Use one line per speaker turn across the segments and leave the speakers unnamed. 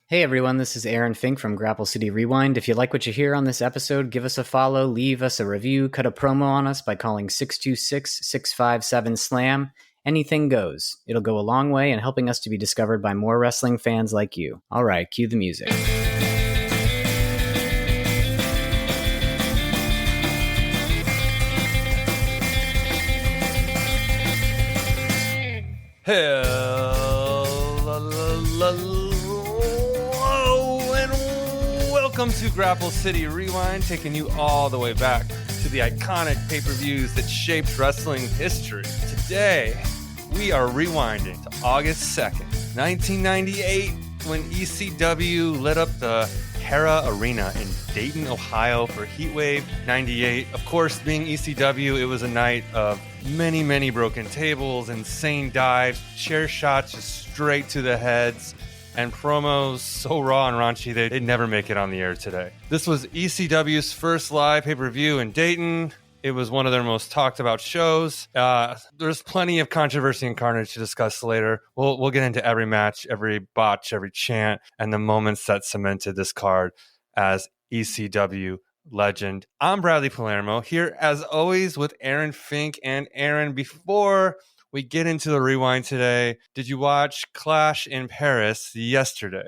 Hey everyone, this is Aaron Fink from Grapple City Rewind. If you like what you hear on this episode, give us a follow, leave us a review, cut a promo on us by calling 626-657-SLAM. Anything goes. It'll go a long way in helping us to be discovered by more wrestling fans like you. All right, cue the music.
Hello and welcome to Grapple City Rewind, taking you all the way back to the iconic pay-per-views that shaped wrestling history. Today, we are rewinding to August 2nd, 1998, when ECW lit up the Hera Arena in Dayton, Ohio for Heatwave 98. Of course, being ECW, it was a night of many broken tables, insane dives, chair shots just straight to the heads, and promos so raw and raunchy they'd never make it on the air today. This was ECW's first live pay-per-view in Dayton. It was one of their most talked about shows. There's plenty of controversy and carnage to discuss later. We'll get into every match, every botch, every chant, and the moments that cemented this card as ECW legend. I'm Bradley Palermo, here as always with Aaron Fink. And Aaron, before we get into the rewind today, did you watch Clash in Paris yesterday?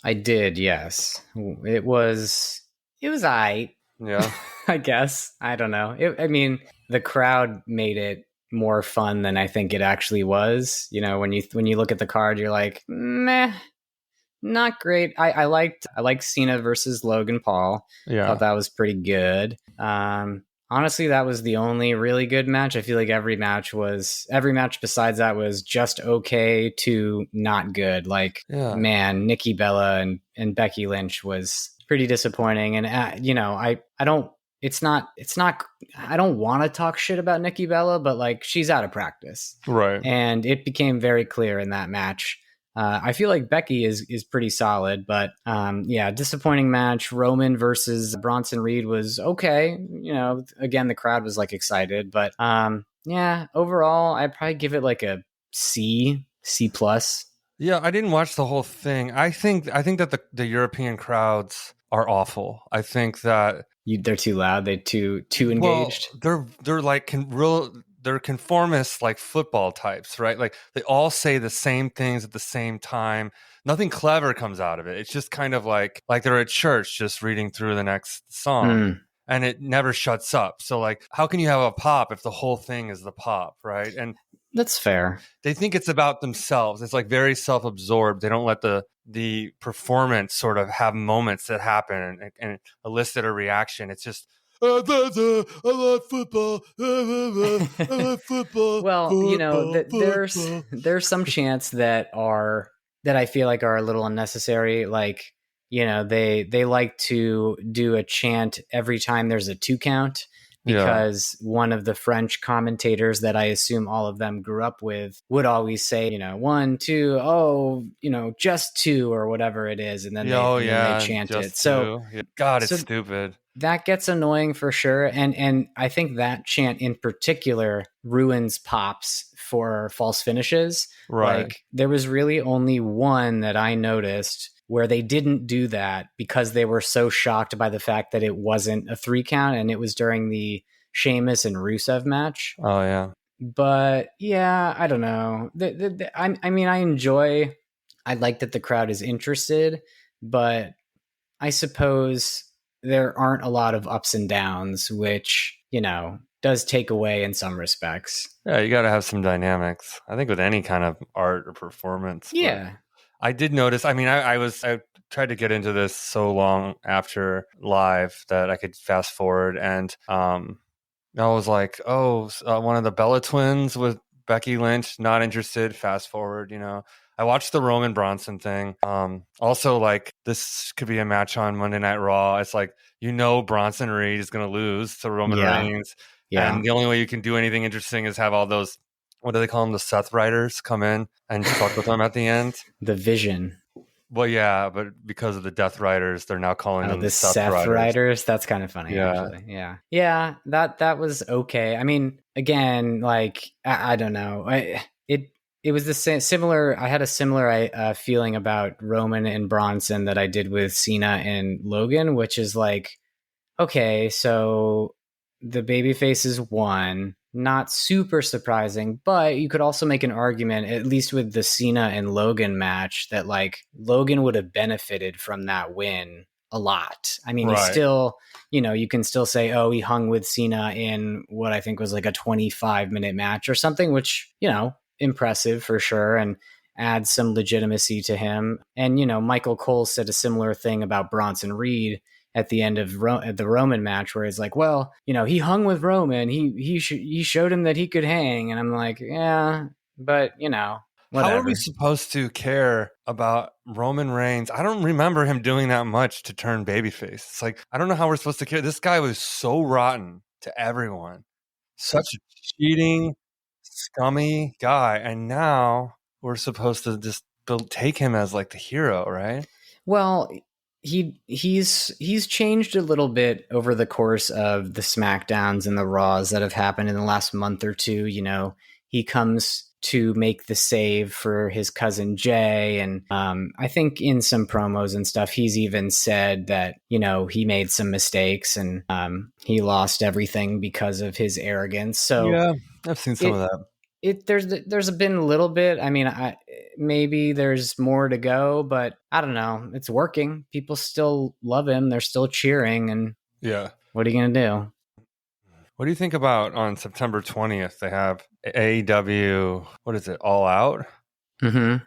I did, yes. It was aight.
Yeah.
I guess. I don't know. The crowd made it more fun than I think it actually was. You know, when you look at the card, you're like, meh, not great. I liked Cena versus Logan Paul.
Yeah.
Thought that was pretty good. Honestly, that was the only really good match. I feel like every match besides that was just okay to not good. Like, man, Nikki Bella and Becky Lynch was pretty disappointing. And I don't want to talk shit about Nikki Bella, but like, she's out of practice.
Right.
And it became very clear in that match. I feel like Becky is pretty solid, but disappointing match. Roman versus Bronson Reed was okay. You know, again, the crowd was like excited, but overall, I'd probably give it like a C plus.
Yeah, I didn't watch the whole thing. I think that the European crowds are awful. I think that
they're too loud. They're too engaged.
Well, they're like they're conformist, like football types, right? Like they all say the same things at the same time. Nothing clever comes out of it. It's just kind of like they're at church just reading through the next song. And it never shuts up. So like, how can you have a pop if the whole thing is the pop, right? And
that's fair.
They think it's about themselves. It's like very self-absorbed. They don't let the performance sort of have moments that happen and elicit a reaction. It's just, I love football. I love football.
Well, you know, there's some chants that I feel like are a little unnecessary. Like, you know, they like to do a chant every time there's a 2 count. Because one of the French commentators that I assume all of them grew up with would always say, you know, 1, 2, oh, you know, just 2 or whatever it is. And then they chant it. So,
God, it's stupid.
That gets annoying for sure. And I think that chant in particular ruins pops for false finishes.
Right.
Like there was really only one that I noticed where they didn't do that because they were so shocked by the fact that it wasn't a 3 count, and it was during the Sheamus and Rusev match.
Oh, yeah.
But, yeah, I don't know. I like that the crowd is interested, but I suppose there aren't a lot of ups and downs, which, you know, does take away in some respects.
Yeah, you got to have some dynamics. I think with any kind of art or performance.
Yeah.
I did notice, I mean, I tried to get into this so long after live that I could fast forward. And I was like, one of the Bella twins with Becky Lynch, not interested, fast forward, you know. I watched the Roman Bronson thing. Also, like, this could be a match on Monday Night Raw. It's like, you know, Bronson Reed is going to lose to Roman Reigns. Yeah. And the only way you can do anything interesting is have all those, what do they call them? The Seth Riders come in and fuck with them at the end.
The Vision.
Well, yeah, but because of the Death Riders, they're now calling them the
Seth Riders. That's kind of funny, actually. Yeah. That was okay. I mean, again, like I don't know. it was the similar. I had a similar feeling about Roman and Bronson that I did with Cena and Logan, which is like, okay, so the baby faces won. Not super surprising, but you could also make an argument, at least with the Cena and Logan match, that like Logan would have benefited from that win a lot. I mean, he
Right.
still, you can still say, oh, he hung with Cena in what I think was like a 25-minute match or something, which, impressive for sure. And adds some legitimacy to him. And, Michael Cole said a similar thing about Bronson Reed at the end of the Roman match, where it's like, well, he hung with Roman. He showed him that he could hang, and I'm like, yeah, but whatever.
How are we supposed to care about Roman Reigns? I don't remember him doing that much to turn babyface. It's like, I don't know how we're supposed to care. This guy was so rotten to everyone, such a cheating, scummy guy, and now we're supposed to just take him as like the hero, right?
Well, he's changed a little bit over the course of the SmackDowns and the Raws that have happened in the last month or two. He comes to make the save for his cousin Jay, and I think in some promos and stuff, he's even said that he made some mistakes and he lost everything because of his arrogance. So
yeah, I've seen some of that.
There's been a little bit. I mean, maybe there's more to go, but I don't know. It's working. People still love him. They're still cheering. And
yeah,
what are you gonna do?
What do you think about on September 20th? They have AEW. What is it? All Out.
Mm-hmm.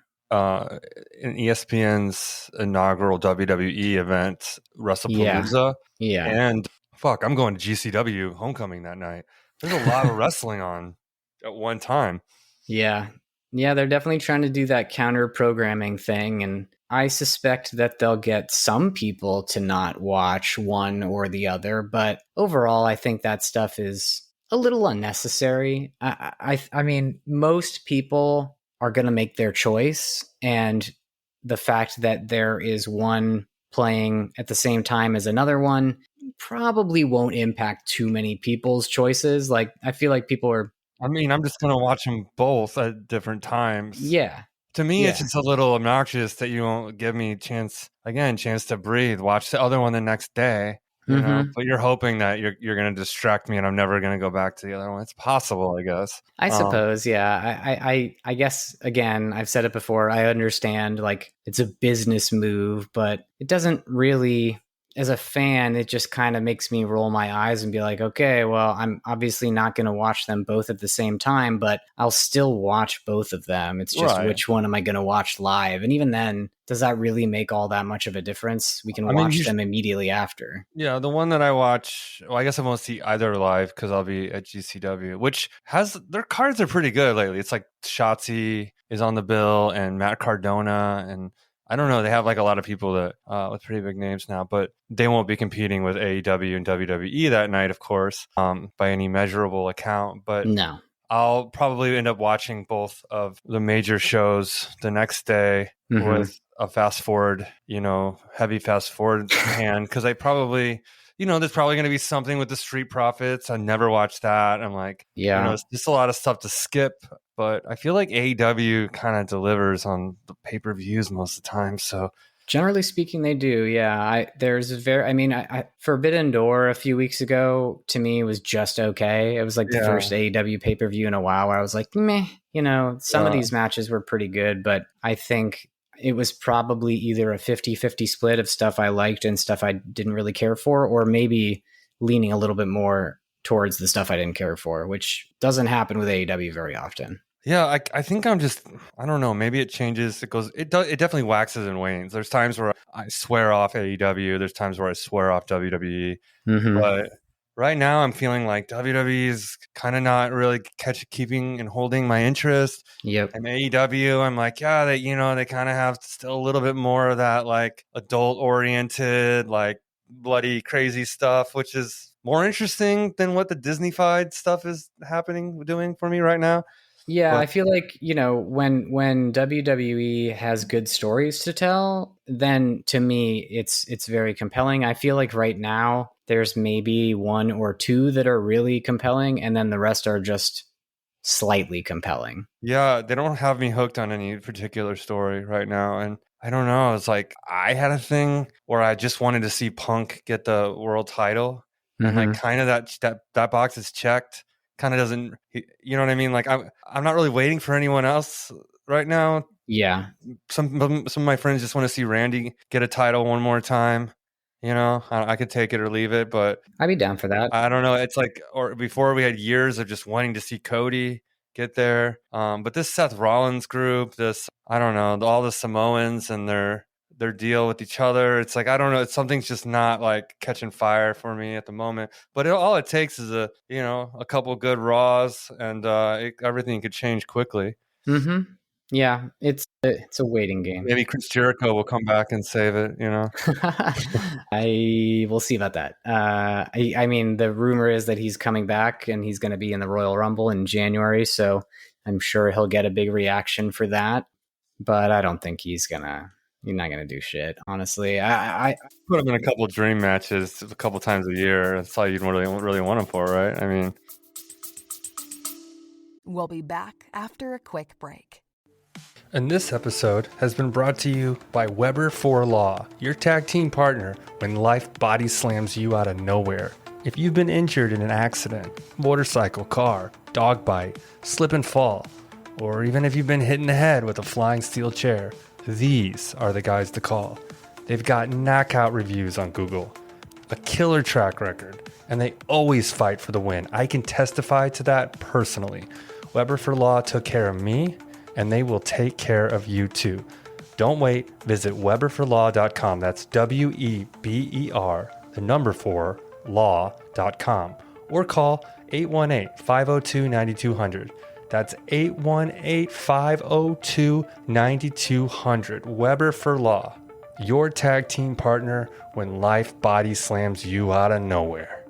In ESPN's inaugural WWE event, WrestlePalooza.
Yeah.
And I'm going to GCW Homecoming that night. There's a lot of wrestling on at one time.
Yeah, they're definitely trying to do that counter programming thing, and I suspect that they'll get some people to not watch one or the other, but overall I think that stuff is a little unnecessary. I mean, most people are going to make their choice, and the fact that there is one playing at the same time as another one probably won't impact too many people's choices. Like, I feel like people are,
I mean, I'm just going to watch them both at different times.
Yeah.
To me, it's just a little obnoxious that you won't give me chance to breathe, watch the other one the next day, know, but you're hoping that you're going to distract me and I'm never going to go back to the other one. It's possible, I guess.
I suppose. Yeah. I guess, again, I've said it before. I understand like it's a business move, but it doesn't really, as a fan, it just kind of makes me roll my eyes and be like, okay, well, I'm obviously not going to watch them both at the same time, but I'll still watch both of them. It's just which one am I going to watch live? And even then, does that really make all that much of a difference? We can watch them immediately after.
Yeah, the one that I watch, well, I guess I won't see either live because I'll be at GCW, which has, their cards are pretty good lately. It's like Shotzi is on the bill and Matt Cardona, and I don't know. They have like a lot of people that with pretty big names now, but they won't be competing with AEW and WWE that night, of course, by any measurable account. But
no,
I'll probably end up watching both of the major shows the next day with a fast forward, heavy fast forward hand, because I probably, there's probably going to be something with the Street Profits. I never watched that. I'm like, it's just a lot of stuff to skip. But I feel like AEW kind of delivers on the pay-per-views most of the time. So
generally speaking, they do. Yeah. Forbidden Door a few weeks ago to me was just okay. It was like the first AEW pay-per-view in a while where I was like, meh, some of these matches were pretty good, but I think it was probably either a 50-50 split of stuff I liked and stuff I didn't really care for, or maybe leaning a little bit more towards the stuff I didn't care for, which doesn't happen with AEW very often.
Yeah, I think I don't know. Maybe it changes. It definitely waxes and wanes. There's times where I swear off AEW. There's times where I swear off WWE. But right now I'm feeling like WWE is kind of not really keeping and holding my interest.
Yep.
And AEW, I'm like, yeah, they kind of have still a little bit more of that like adult oriented, like bloody crazy stuff, which is more interesting than what the Disney-fied stuff is doing for me right now.
Yeah, I feel like, when WWE has good stories to tell, then to me it's very compelling. I feel like right now there's maybe one or two that are really compelling, and then the rest are just slightly compelling.
Yeah, they don't have me hooked on any particular story right now. And I don't know. It's like I had a thing where I just wanted to see Punk get the world title. And like kind of that box is checked. Kind of doesn't, you know what I mean? Like I'm not really waiting for anyone else right now.
Yeah.
Some of my friends just want to see Randy get a title one more time. You know, I could take it or leave it, but
I'd be down for that.
I don't know. It's like, or before we had years of just wanting to see Cody get there. But this Seth Rollins group, I don't know, all the Samoans and their deal with each other. It's like, I don't know. Something's just not like catching fire for me at the moment. But all it takes is a couple good Raws, and everything could change quickly.
Mm-hmm. Yeah, it's a waiting game.
Maybe Chris Jericho will come back and save it, you know?
I will see about that. I mean, the rumor is that he's coming back and he's going to be in the Royal Rumble in January, so I'm sure he'll get a big reaction for that. But I don't think he's not gonna do shit, honestly. I
put him in a couple of dream matches a couple times a year. That's all you'd really want him for, right? I mean,
we'll be back after a quick break.
And this episode has been brought to you by Weber for Law, your tag team partner when life body slams you out of nowhere. If you've been injured in an accident, motorcycle, car, dog bite, slip and fall, or even if you've been hit in the head with a flying steel chair, these are the guys to call. They've got knockout reviews on Google, a killer track record, and they always fight for the win. I can testify to that personally. Weber for Law took care of me, and they will take care of you too. Don't wait. Visit weberforlaw.com. That's WEBER, the number 4, law.com. Or call 818-502-9200. That's 818-502-9200. Weber for Law, your tag team partner when life body slams you out of nowhere.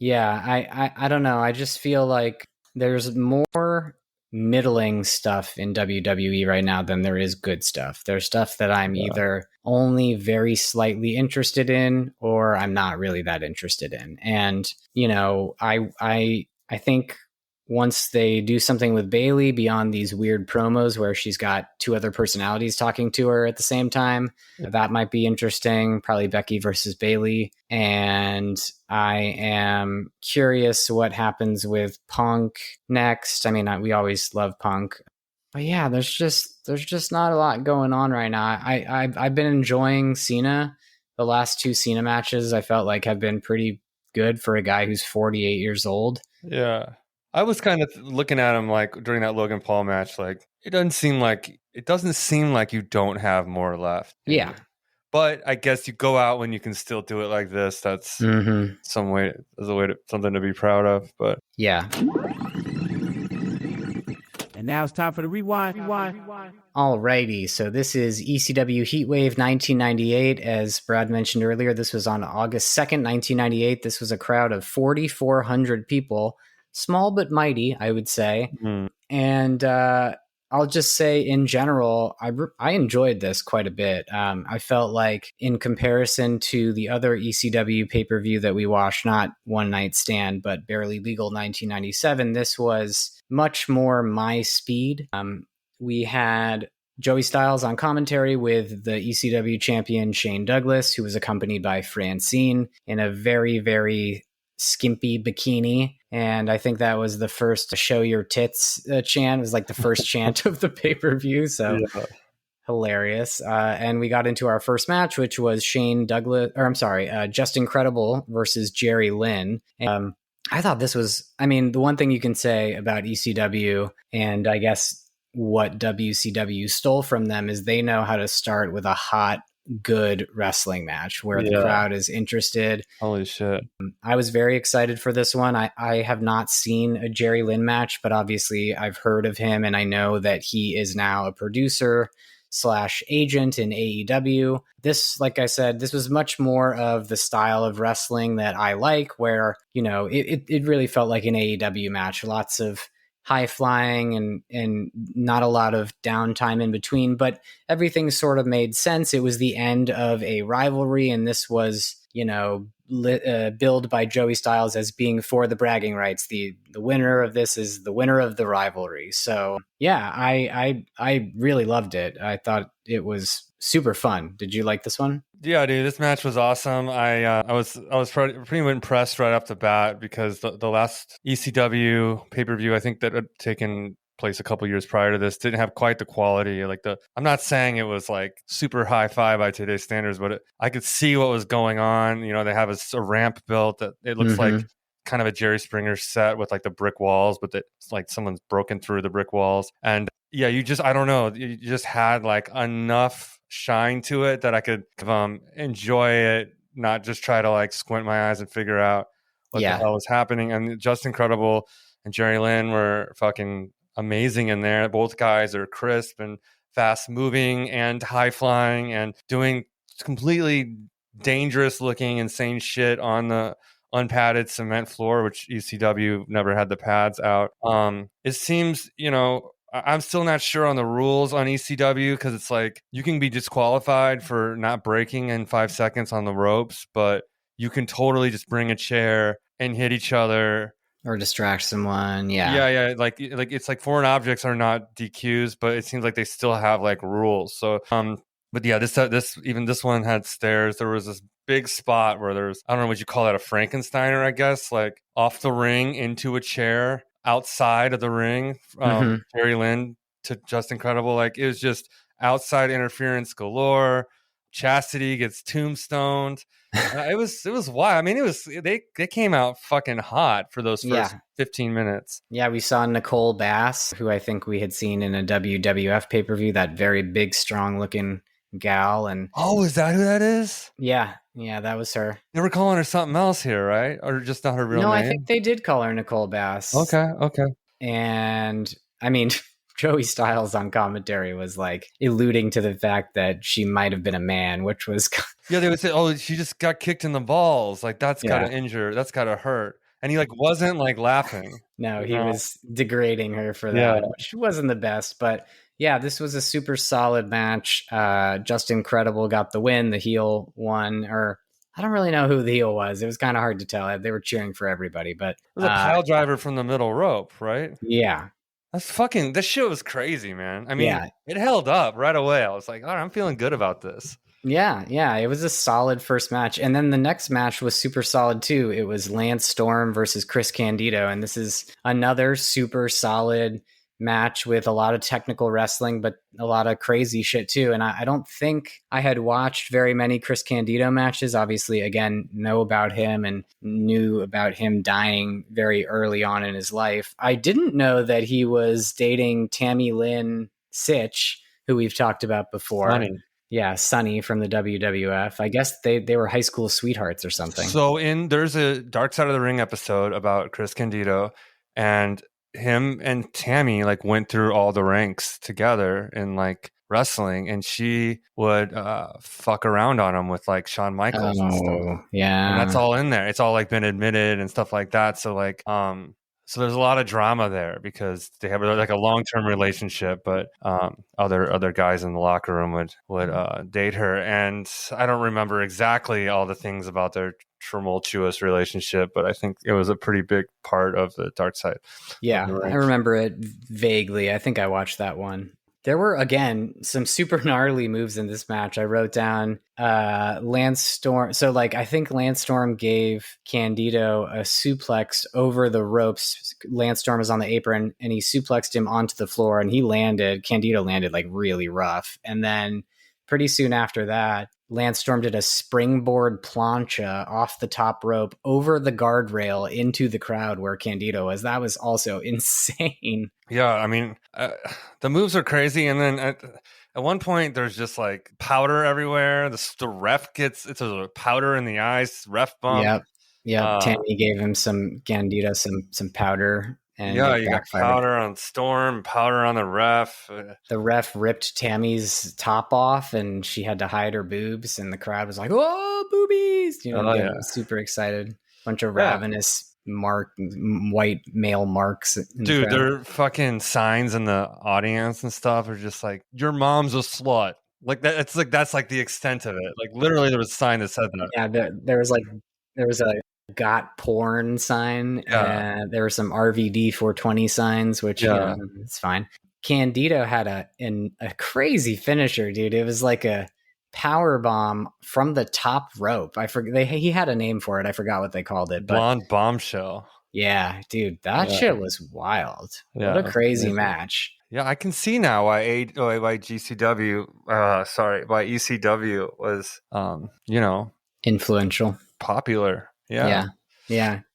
Yeah, I don't know. I just feel like there's more middling stuff in WWE right now than there is good stuff. There's stuff that I'm either only very slightly interested in or I'm not really that interested in. And, you know, I think once they do something with Bayley beyond these weird promos where she's got 2 other personalities talking to her at the same time, that might be interesting. Probably Becky versus Bayley. And I am curious what happens with Punk next. I mean, we always love Punk. But yeah, there's just not a lot going on right now. I've been enjoying Cena. The last 2 Cena matches I felt like have been pretty good for a guy who's 48 years old.
Yeah. I was kind of looking at him like during that Logan Paul match, like it doesn't seem like you don't have more left.
Yeah.
But I guess you go out when you can still do it like this. That's something to be proud of. But
yeah.
And now it's time for the rewind.
Alrighty, so this is ECW Heatwave 1998. As Brad mentioned earlier, this was on August 2nd, 1998. This was a crowd of 4,400 people. Small but mighty, I would say. And I'll just say in general, I enjoyed this quite a bit. I felt like in comparison to the other ECW pay-per-view that we watched, not One Night Stand, but Barely Legal 1997, this was much more my speed. We had Joey Styles on commentary with the ECW champion Shane Douglas, who was accompanied by Francine in a very, very skimpy bikini. And I think that was the first show your tits chant. It was like the first chant of the pay-per-view. So hilarious. And we got into our first match, which was Just Incredible versus Jerry Lynn. I thought this was, the one thing you can say about ECW, and I guess what WCW stole from them, is they know how to start with a hot, good wrestling match where the crowd is interested.
Holy shit.
I was very excited for this one. I have not seen a Jerry Lynn match, but obviously I've heard of him and I know that he is now a producer / agent in AEW. This, like I said, this was much more of the style of wrestling that I like, where, it really felt like an AEW match. Lots of high flying and not a lot of downtime in between, but everything sort of made sense. It was the end of a rivalry, and this was, billed by Joey Styles as being for the bragging rights. The winner of this is the winner of the rivalry. So yeah, I really loved it. I thought it was super fun. Did you like this one?
Yeah, dude, this match was awesome. I was pretty impressed right off the bat because the last ECW pay-per-view, I think that had taken place a couple years prior to this, didn't have quite the quality. I'm not saying it was like super high-fi by today's standards, but I could see what was going on. They have a ramp built that it looks like kind of a Jerry Springer set with like the brick walls, but it's like someone's broken through the brick walls. And yeah, I don't know, you just had like enough shine to it that I could enjoy it, not just try to like squint my eyes and figure out what the hell was happening. And Just Incredible and Jerry Lynn were fucking amazing in there. Both guys are crisp and fast moving and high flying and doing completely dangerous looking insane shit on the unpadded cement floor, which ECW never had the pads out. It seems, I'm still not sure on the rules on ECW because it's like you can be disqualified for not breaking in 5 seconds on the ropes, but you can totally just bring a chair and hit each other
or distract someone.
Yeah. Like it's like foreign objects are not DQs, but it seems like they still have like rules. So, but yeah, this one had stairs. There was this big spot where there's, I don't know what you call that, a Frankensteiner, I guess, like off the ring into a chair outside of the ring. Jerry Lynn to Just Incredible. Like it was just outside interference galore. Chastity gets tombstoned. It was wild. I mean, they came out fucking hot for those first 15 minutes.
Yeah, we saw Nicole Bass, who I think we had seen in a WWF pay-per-view, that very big, strong looking gal. And
is that who that is?
Yeah, that was her.
They were calling her something else here, right? Or just not her real name?
No, I think they did call her Nicole Bass.
Okay.
And I mean, Joey Styles on commentary was like alluding to the fact that she might have been a man, which was
yeah, they would say, "Oh, she just got kicked in the balls. Like that's gotta injure. That's gotta hurt." And he like wasn't like laughing.
No, he was degrading her for that, which wasn't the best. But yeah, this was a super solid match. Just Incredible got the win. The heel won, or I don't really know who the heel was. It was kind of hard to tell. They were cheering for everybody, but
it was a pile driver from the middle rope, right?
Yeah.
This shit was crazy, man. I mean, it held up right away. I was like, all right, I'm feeling good about this.
Yeah. It was a solid first match. And then the next match was super solid too. It was Lance Storm versus Chris Candido. And this is another super solid match with a lot of technical wrestling, but a lot of crazy shit too. And I don't think I had watched very many Chris Candido matches. Obviously, again, know about him and knew about him dying very early on in his life. I didn't know that he was dating Tammy Lynn Sitch, who we've talked about before.
Funny.
Yeah, Sunny from the WWF. I guess they were high school sweethearts or something.
So there's a Dark Side of the Ring episode about Chris Candido, and him and Tammy like went through all the ranks together in like wrestling, and she would fuck around on him with like Shawn Michaels and stuff.
Yeah.
And that's all in there. It's all like been admitted and stuff like that. So like so there's a lot of drama there because they have like a long-term relationship, but other guys in the locker room would date her. And I don't remember exactly all the things about their tumultuous relationship, but I think it was a pretty big part of the Dark Side.
Yeah, I remember it vaguely. I think I watched that one. There were, again, some super gnarly moves in this match. I wrote down Lance Storm. So, like, I think Lance Storm gave Candido a suplex over the ropes. Lance Storm was on the apron, and he suplexed him onto the floor, and Candido landed, like, really rough. And then pretty soon after that, Lance Storm did a springboard plancha off the top rope over the guardrail into the crowd where Candido was. That was also insane.
Yeah, I mean, the moves are crazy. And then at one point, there's just like powder everywhere. The ref it's a powder in the eyes, ref bump.
Yep. Tammy gave him Candido some powder. And
yeah, you got powder on Storm, powder on the ref.
The ref ripped Tammy's top off, and she had to hide her boobs, and the crowd was like, "Oh, boobies!" You know, super excited. Bunch of ravenous white male marks.
Dude, their fucking signs in the audience and stuff are just like, your mom's a slut. Like that. It's like, that's like the extent of it. Like literally there was a sign that said that.
Yeah, there was a got porn sign.
Yeah.
There were some RVD 420 signs, which it's fine. Candido had a crazy finisher, dude. It was like a power bomb from the top rope. I forget he had a name for it. I forgot what they called it. But
Blonde bombshell.
yeah, dude, that shit was wild.
Yeah,
what a crazy match.
Yeah, I can see now why ECW was
influential,
popular. Yeah.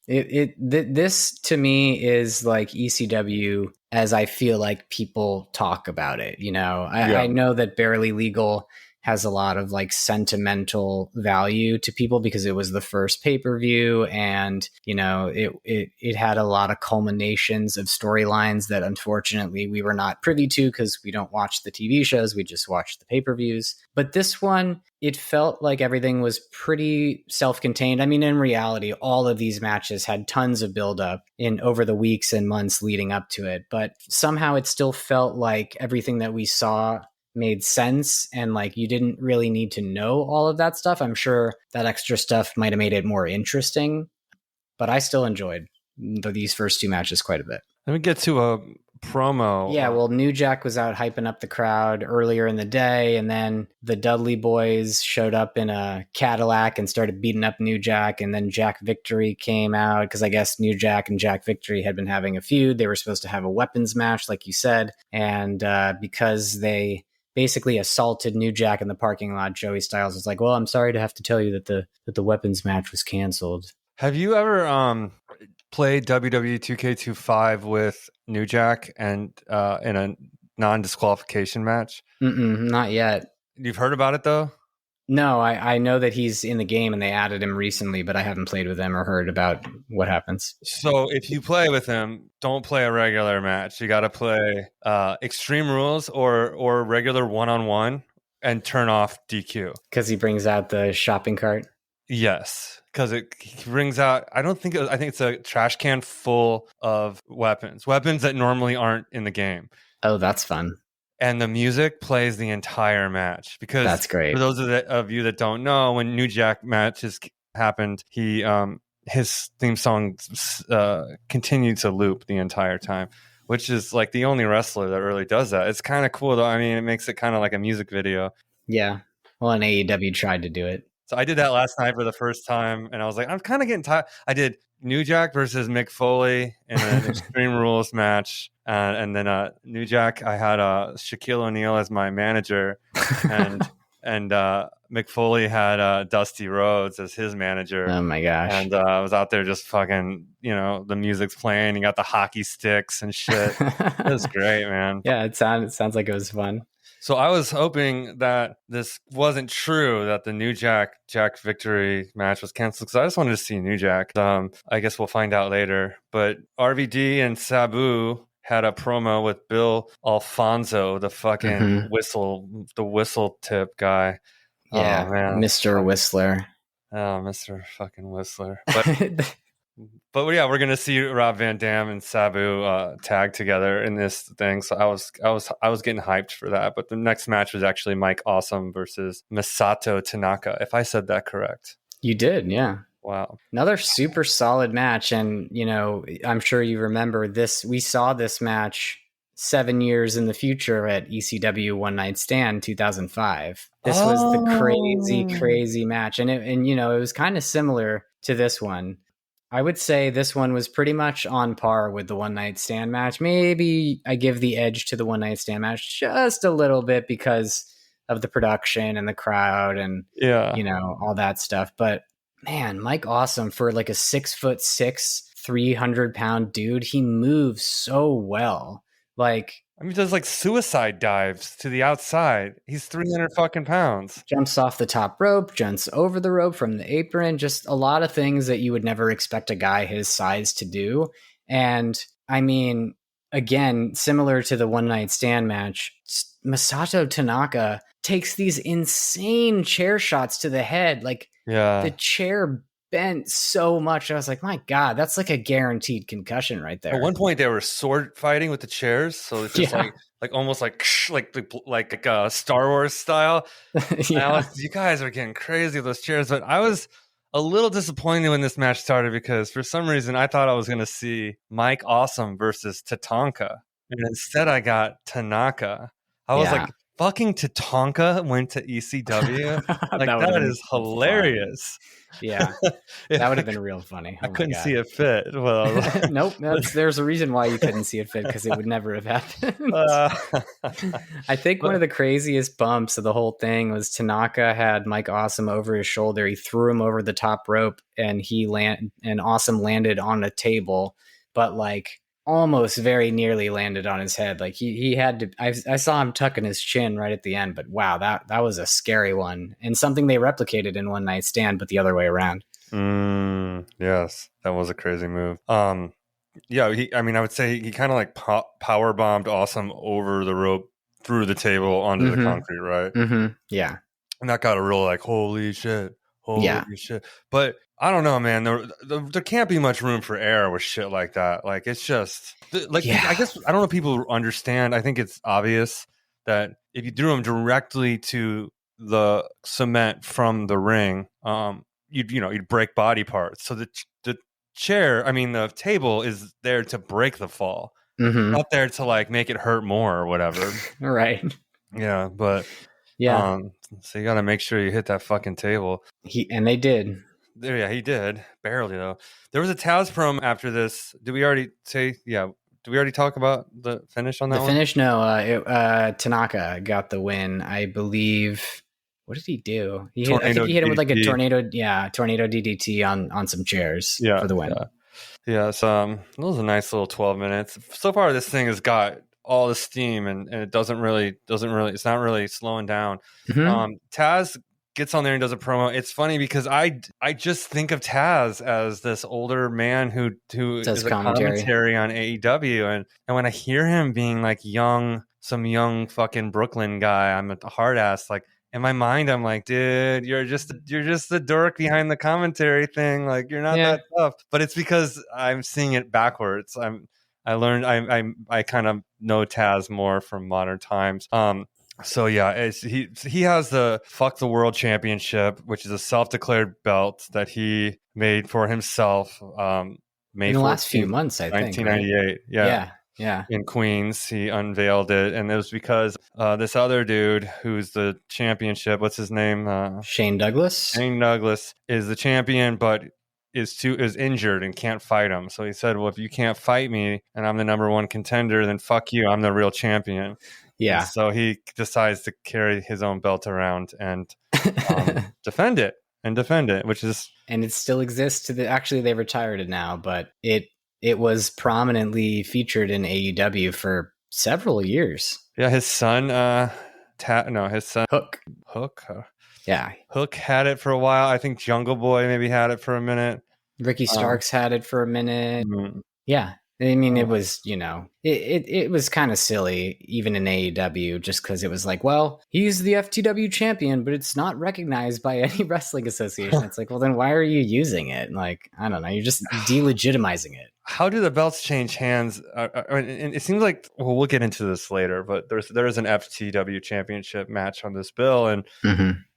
This to me is like ECW as I feel like people talk about it. I know that Barely Legal has a lot of like sentimental value to people because it was the first pay-per-view, and it had a lot of culminations of storylines that unfortunately we were not privy to because we don't watch the TV shows, we just watch the pay-per-views. But this one, it felt like everything was pretty self-contained. I mean, in reality, all of these matches had tons of build-up over the weeks and months leading up to it, but somehow it still felt like everything that we saw made sense, and like you didn't really need to know all of that stuff. I'm sure that extra stuff might have made it more interesting, but I still enjoyed these first two matches quite a bit.
Let me get to a promo.
Yeah, well, New Jack was out hyping up the crowd earlier in the day, and then the Dudley Boys showed up in a Cadillac and started beating up New Jack, and then Jack Victory came out because I guess New Jack and Jack Victory had been having a feud. They were supposed to have a weapons match, like you said, and because they basically assaulted New Jack in the parking lot, Joey Styles was like, well, I'm sorry to have to tell you that the weapons match was canceled.
Have you ever played WWE 2K25 with New Jack and in a non-disqualification match?
Not yet.
You've heard about it though?
No, I know that he's in the game and they added him recently, but I haven't played with him or heard about what happens.
So if you play with him, don't play a regular match. You got to play Extreme Rules or regular one-on-one and turn off DQ.
Because he brings out the shopping cart?
Yes, because he brings out, I think it's a trash can full of weapons that normally aren't in the game.
Oh, that's fun.
And the music plays the entire match because
that's great.
For those of you that don't know, when New Jack matches happened, his theme song continued to loop the entire time, which is like the only wrestler that really does that. It's kind of cool though. I mean, it makes it kind of like a music video.
Yeah. Well, and AEW tried to do it.
So I did that last night for the first time, and I was like, I'm kind of getting tired. I did New Jack versus Mick Foley in an Extreme Rules match. And then New Jack, I had Shaquille O'Neal as my manager, and Mick Foley had Dusty Rhodes as his manager.
Oh my gosh!
And I was out there just fucking, the music's playing. You got the hockey sticks and shit. It was great, man.
Yeah, it sounds like it was fun.
So I was hoping that this wasn't true, that the New Jack Victory match was canceled, because I just wanted to see New Jack. I guess we'll find out later. But RVD and Sabu had a promo with Bill Alfonso, the fucking whistle tip guy.
Yeah,
oh, man.
Mr. Whistler.
Oh, Mr. fucking Whistler. But yeah, we're gonna see Rob Van Dam and Sabu tag together in this thing. So I was getting hyped for that. But the next match was actually Mike Awesome versus Masato Tanaka, if I said that correct.
You did, yeah.
Wow.
Another super solid match. And, I'm sure you remember this. We saw this match 7 years in the future at ECW One Night Stand 2005. This was the crazy match. And it was kind of similar to this one. I would say this one was pretty much on par with the One Night Stand match. Maybe I give the edge to the One Night Stand match just a little bit because of the production and the crowd and, all that stuff. But man, Mike Awesome, for like a 6'6", 300-pound dude, he moves so well.
He does like suicide dives to the outside. He's 300 fucking pounds.
Jumps off the top rope, jumps over the rope from the apron, just a lot of things that you would never expect a guy his size to do. And I mean, again, similar to the One Night Stand match, Masato Tanaka takes these insane chair shots to the head. The chair bent so much. I was like, my God, that's like a guaranteed concussion right there.
At one point, they were sword fighting with the chairs, so it's just like almost like Star Wars style. You guys are getting crazy with those chairs, but I was a little disappointed when this match started because for some reason I thought I was going to see Mike Awesome versus Tatanka, and instead I got Tanaka. I was like, fucking Tatanka went to ECW. Like that is hilarious.
Yeah, that would have been real funny.
I couldn't see it fit. Well,
nope. There's a reason why you couldn't see it fit, because it would never have happened. I think one of the craziest bumps of the whole thing was Tanaka had Mike Awesome over his shoulder. He threw him over the top rope, and Awesome landed on a table, but like almost very nearly landed on his head. Like he had to. I saw him tucking his chin right at the end, but wow, that was a scary one, and something they replicated in One Night Stand, but the other way around.
Yes, that was a crazy move. I would say he kind of like power bombed Awesome over the rope through the table onto the concrete, right?
Yeah,
and that got a real like holy shit. But I don't know, man. There can't be much room for error with shit like that. Like it's just like I guess I don't know if people understand. I think it's obvious that if you threw him directly to the cement from the ring, you'd break body parts. So the chair, the table is there to break the fall, not there to like make it hurt more or whatever.
Right.
Yeah, but so you got to make sure you hit that fucking table.
And they did.
Yeah, he did. Barely, though. There was a Taz promo after this. Did we already say? Yeah. Did we already talk about the finish on that one?
The finish? No. Tanaka got the win, I believe. What did he do? I think he hit him with like a tornado DDT on some chairs for the win.
Yeah. So it was a nice little 12 minutes. So far, this thing has got all the steam and it doesn't really it's not really slowing down. Taz gets on there and does a promo. It's funny because I just think of Taz as this older man who does a commentary on AEW, and when I hear him being like some young fucking Brooklyn guy, I'm a hard ass. Like in my mind, I'm like, dude, you're just the dork behind the commentary thing. Like you're not that tough. But it's because I'm seeing it backwards. I kind of know Taz more from modern times. So yeah, he has the Fuck the World Championship, which is a self-declared belt that he made for himself.
In the last few months, I think.
1998. Right? Yeah. In Queens, he unveiled it, and it was because this other dude who's the championship. What's his name?
Shane Douglas.
Shane Douglas is the champion, but is injured and can't fight him. So he said, well, if you can't fight me and I'm the number one contender, then fuck you. I'm the real champion. Yeah. And so he decides to carry his own belt around and defend it, which is...
And it still exists actually they retired it now, but it was prominently featured in AEW for several years.
Yeah, his son, Hook.
Yeah.
Hook had it for a while. I think Jungle Boy maybe had it for a minute.
Ricky Starks had it for a minute. Yeah. I mean, it was, it was kind of silly, even in AEW, just because it was like, well, he's the FTW champion, but it's not recognized by any wrestling association. It's like, well, then why are you using it? Like, I don't know. You're just delegitimizing it.
How do the belts change hands? And it seems like, well, we'll get into this later, but there is an FTW championship match on this bill. And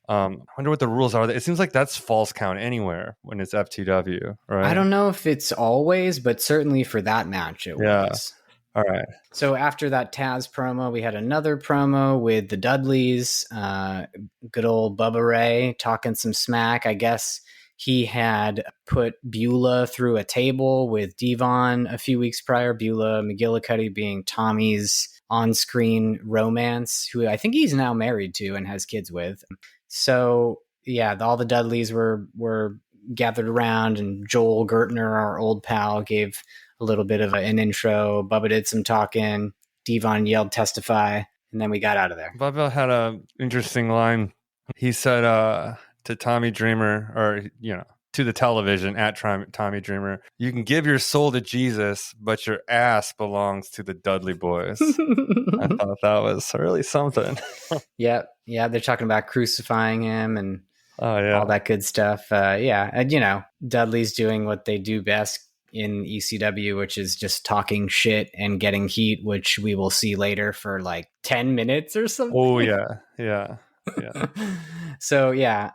I wonder what the rules are. It seems like that's false count anywhere when it's FTW, right?
I don't know if it's always, but certainly for that match it was.
All right.
So after that Taz promo, we had another promo with the Dudleys, good old Bubba Ray talking some smack. I guess he had put Beulah through a table with Devon a few weeks prior. Beulah McGillicuddy being Tommy's on-screen romance, who I think he's now married to and has kids with. So yeah, all the Dudleys were gathered around, and Joel Gertner, our old pal, gave a little bit of an intro. Bubba did some talking. Devon yelled "testify," and then we got out of there.
Bubba had an interesting line. He said to Tommy Dreamer, or to the television at Tommy Dreamer, you can give your soul to Jesus, but your ass belongs to the Dudley Boys. I thought that was really something.
Yeah, they're talking about crucifying him, and
Oh yeah.
all that good stuff. Yeah, and Dudley's doing what they do best in ECW, which is just talking shit and getting heat, which we will see later for like 10 minutes or something.
Oh yeah.
So yeah.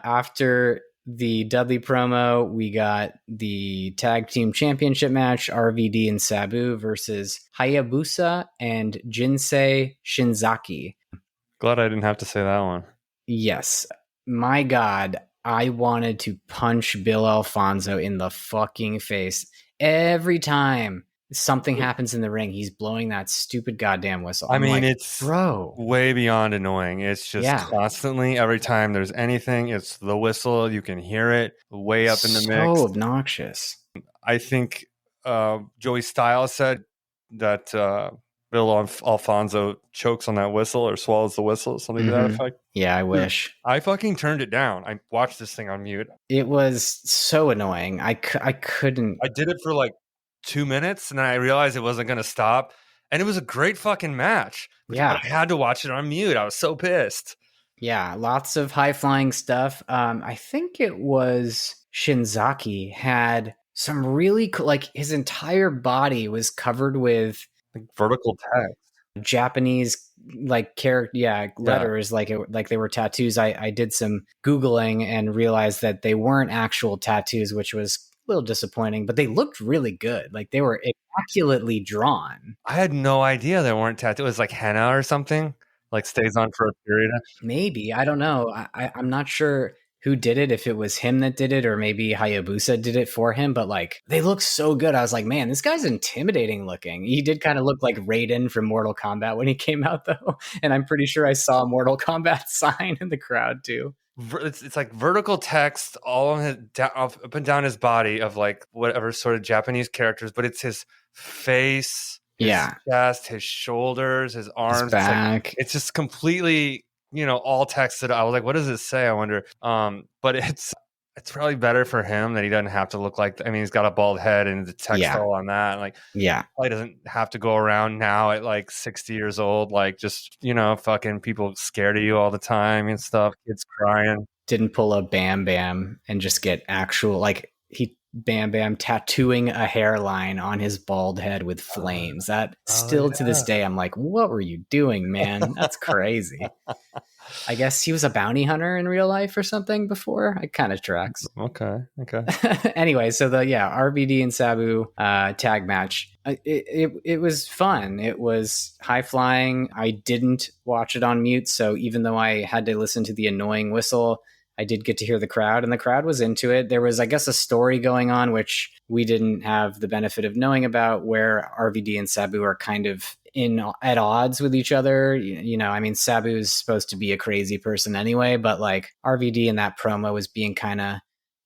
After the Dudley promo, we got the tag team championship match, RVD and Sabu versus Hayabusa and Jinsei Shinzaki.
Glad I didn't have to say that one.
Yes. My God, I wanted to punch Bill Alfonso in the fucking face every time something happens in the ring. He's blowing that stupid goddamn whistle.
I mean,
like,
it's
bro,
way beyond annoying. It's just constantly, every time there's anything, it's the whistle. You can hear it way up in the mix.
So obnoxious.
I think Joey Styles said that Bill Alfonso chokes on that whistle or swallows the whistle, something to that effect.
Yeah, I wish.
I fucking turned it down. I watched this thing on mute.
It was so annoying. I couldn't.
I did it for like 2 minutes, and I realized it wasn't going to stop. And it was a great fucking match. But I had to watch it on mute. I was so pissed.
Yeah, lots of high-flying stuff. I think it was Shinzaki had some really cool, like his entire body was covered with
vertical text,
Japanese like character, letters, like they were tattoos. I did some Googling and realized that they weren't actual tattoos, which was a little disappointing, but they looked really good. Like they were immaculately drawn.
I had no idea they weren't tattoos. It was like henna or something, like stays on for a period.
Maybe, I don't know. I'm not sure who did it, if it was him that did it or maybe Hayabusa did it for him, but like they look so good. I was like, man, this guy's intimidating looking. He did kind of look like Raiden from Mortal Kombat when he came out though. And I'm pretty sure I saw a Mortal Kombat sign in the crowd too.
It's like vertical text all on his, up and down his body of like whatever sort of Japanese characters, but it's his face, his chest, his shoulders, his arms,
his back.
It's just completely, all texted. I was like, what does it say? I wonder. But it's probably better for him that he doesn't have to look like. I mean, he's got a bald head and the text all on that. Like, probably doesn't have to go around now at like 60 years old, like just fucking people scared of you all the time and stuff. Kids crying.
Didn't pull a Bam Bam and just get actual like Bam Bam tattooing a hairline on his bald head with flames. That still to this day, I'm like, what were you doing, man? That's crazy. I guess he was a bounty hunter in real life or something before. It kind of tracks.
Okay.
Anyway, so the RVD and Sabu tag match. It was fun. It was high flying. I didn't watch it on mute, so even though I had to listen to the annoying whistle, I did get to hear the crowd, and the crowd was into it. There was, I guess, a story going on, which we didn't have the benefit of knowing about, where RVD and Sabu are kind of at odds with each other. I mean, Sabu is supposed to be a crazy person anyway, but like RVD in that promo was being kind of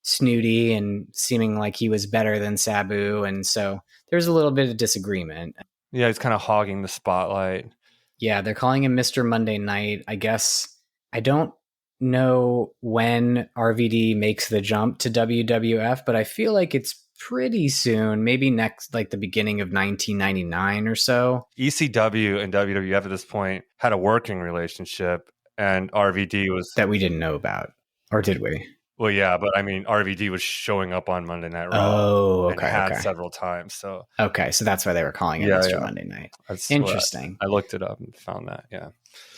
snooty and seeming like he was better than Sabu. And so there's a little bit of disagreement.
Yeah, he's kind of hogging the spotlight.
Yeah, they're calling him Mr. Monday Night. I guess I don't know when RVD makes the jump to WWF, but I feel like it's pretty soon, maybe next, like the beginning of 1999 or so.
ECW and WWF at this point had a working relationship, and RVD was...
That we didn't know about, or did we?
Well, yeah, but I mean, RVD was showing up on Monday Night Raw.
Oh, okay.
And had several times. So
okay, so that's why they were calling it Mr. Monday Night.
That's
interesting.
I looked it up and found that. Yeah.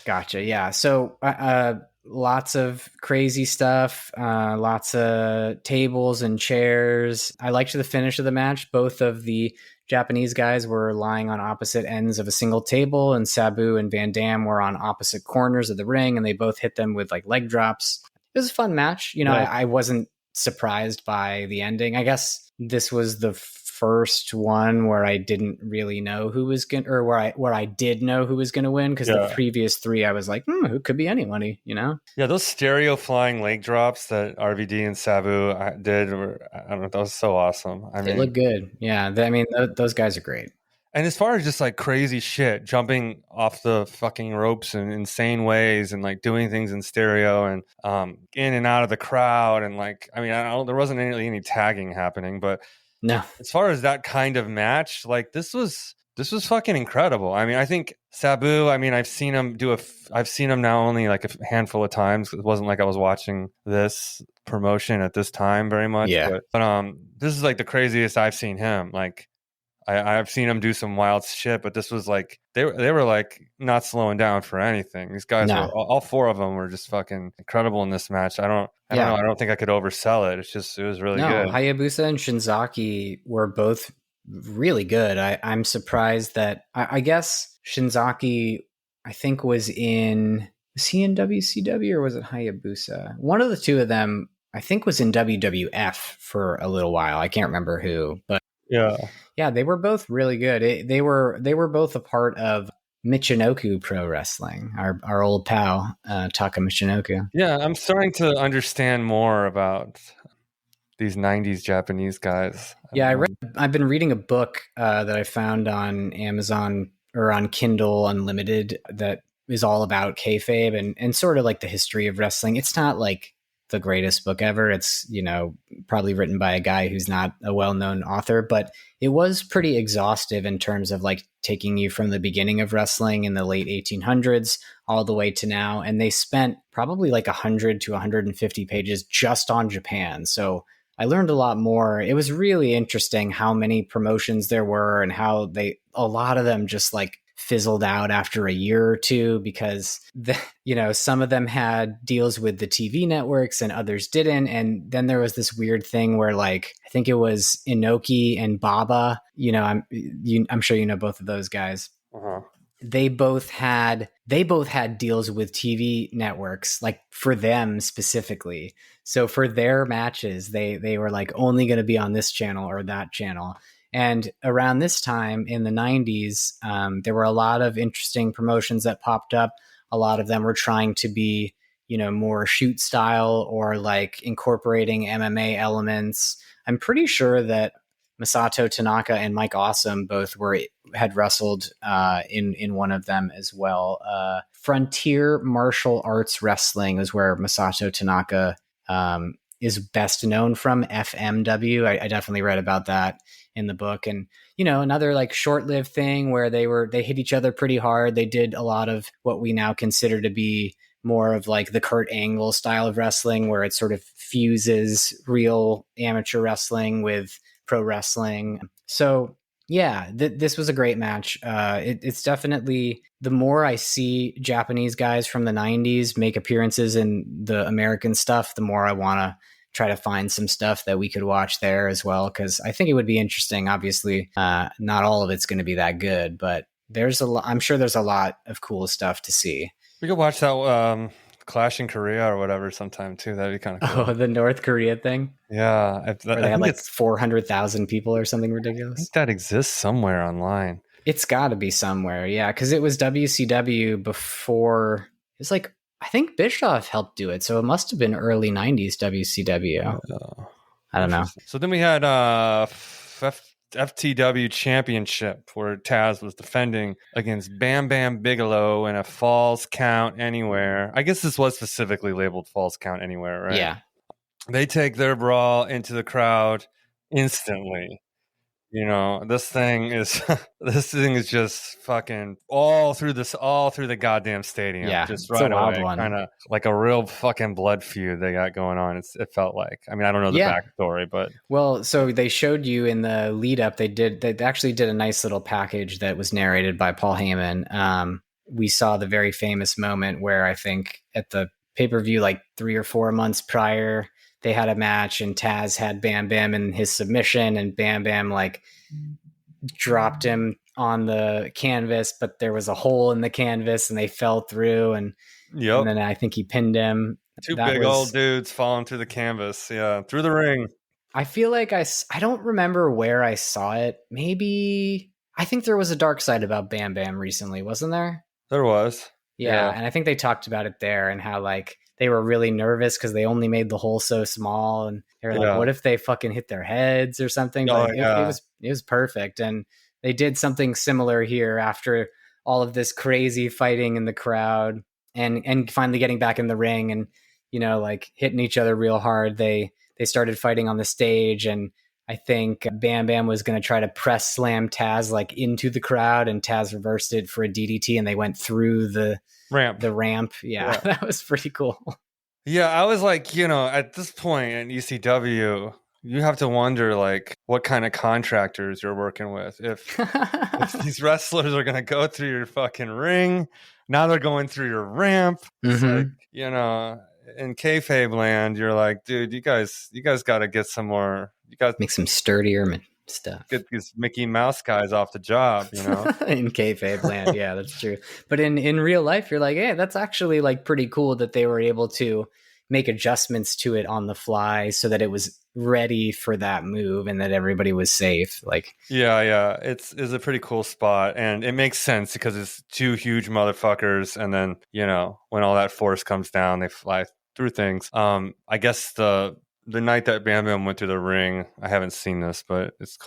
Gotcha. Yeah. So lots of crazy stuff, lots of tables and chairs. I liked the finish of the match. Both of the Japanese guys were lying on opposite ends of a single table, and Sabu and Van Dam were on opposite corners of the ring, and they both hit them with like leg drops. It was a fun match. I wasn't surprised by the ending. I guess this was the first one where I didn't really know who was going, or where I did know who was going to win, because the previous three I was like, who could be anybody, Yeah,
those stereo flying leg drops that RVD and Sabu did were, I don't know, that was so awesome.
They look good. Yeah, those guys are great.
And as far as just like crazy shit, jumping off the fucking ropes in insane ways and like doing things in stereo and in and out of the crowd, and like, I mean, there wasn't any tagging happening, but
no.
As far as that kind of match, like this was This was fucking incredible. I mean, I think Sabu, I mean, I've seen him now only like a handful of times. It wasn't like I was watching this promotion at this time very much.
Yeah.
But this is like the craziest I've seen him. Like I've seen him do some wild shit, but this was like they were like not slowing down for anything. These guys were all four of them were just fucking incredible in this match. I don't know. I don't think I could oversell it. It was really good.
Hayabusa and Shinzaki were both really good. I'm surprised that I guess Shinzaki, I think was he in WCW or was it Hayabusa? One of the two of them, I think, was in WWF for a little while. I can't remember who, but yeah, they were both really good. They were both a part of Michinoku Pro Wrestling, our old pal Taka Michinoku.
Yeah, I'm starting to understand more about these 90s Japanese guys.
Yeah, I've been reading a book that I found on Amazon or on Kindle Unlimited that is all about kayfabe and sort of like the history of wrestling. It's not like the greatest book ever. It's, probably written by a guy who's not a well-known author, but it was pretty exhaustive in terms of like taking you from the beginning of wrestling in the late 1800s all the way to now. And they spent probably like 100 to 150 pages just on Japan. So I learned a lot more. It was really interesting how many promotions there were and how a lot of them just like fizzled out after a year or two because some of them had deals with the TV networks and others didn't. And then there was this weird thing where like, I think it was Inoki and Baba, I'm sure you know both of those guys.
Uh-huh.
They both had deals with TV networks, like for them specifically. So for their matches, they were like only going to be on this channel or that channel. And around this time in the 90s, there were a lot of interesting promotions that popped up. A lot of them were trying to be, more shoot style or like incorporating MMA elements. I'm pretty sure that Masato Tanaka and Mike Awesome both had wrestled in one of them as well. Frontier Martial Arts Wrestling is where Masato Tanaka is best known from. FMW. I definitely read about that in the book. And another like short-lived thing where they hit each other pretty hard. They did a lot of what we now consider to be more of like the Kurt Angle style of wrestling, where it sort of fuses real amateur wrestling with pro wrestling. So yeah, this was a great match. It's definitely, the more I see Japanese guys from the 90s make appearances in the American stuff, the more I want to try to find some stuff that we could watch there as well, because I think it would be interesting. Obviously, not all of it's going to be that good, but I'm sure there's a lot of cool stuff to see.
We could watch that Clash in Korea or whatever sometime too. That'd be kind of cool.
Oh, the North Korea thing?
Yeah.
Where they had like 400,000 people or something ridiculous.
I think that exists somewhere online.
It's got to be somewhere, yeah, because it was WCW before. It's like, I think Bischoff helped do it, so it must have been early 90s WCW. I don't know.
So then we had FTW Championship, where Taz was defending against Bam Bam Bigelow in a Falls Count Anywhere. I guess this was specifically labeled Falls Count Anywhere, right?
Yeah.
They take their brawl into the crowd instantly. This thing is just fucking all through the goddamn stadium.
Yeah,
just
right
away.
A wild one.
Kind of like a real fucking blood feud they got going on. It felt like. I mean, I don't know the backstory, but
so they showed you in the lead up. They actually did a nice little package that was narrated by Paul Heyman. We saw the very famous moment where I think at the pay-per-view, like 3 or 4 months prior, they had a match and Taz had Bam Bam in his submission and Bam Bam like dropped him on the canvas, but there was a hole in the canvas and they fell through and then I think he pinned him.
Two big old dudes falling through the canvas. Yeah. Through the ring.
I feel like I don't remember where I saw it. Maybe I think there was a dark side about Bam Bam recently, wasn't there?
There was.
Yeah. And I think they talked about it there and how like they were really nervous because they only made the hole so small, and they were like, "What if they fucking hit their heads or something?" But it was perfect, and they did something similar here after all of this crazy fighting in the crowd, and finally getting back in the ring, and like hitting each other real hard. They started fighting on the stage, and I think Bam Bam was going to try to press slam Taz like into the crowd, and Taz reversed it for a DDT, and they went through the ramp. Yeah, that was pretty cool.
Yeah, I was like, at this point in ECW, you have to wonder like what kind of contractors you're working with. If these wrestlers are gonna go through your fucking ring, now they're going through your ramp. It's like, in kayfabe land, you're like, dude, you guys got to get some more. You guys
make some sturdier stuff.
Get these Mickey Mouse guys off the job,
in kayfabe land, yeah, that's true. But in real life, you're like, hey, that's actually like pretty cool that they were able to make adjustments to it on the fly so that it was ready for that move and that everybody was safe. Like,
yeah, it's a pretty cool spot, and it makes sense because it's two huge motherfuckers, and then when all that force comes down, they fly through things. I guess the night that Bam Bam went through the ring, I haven't seen this, but it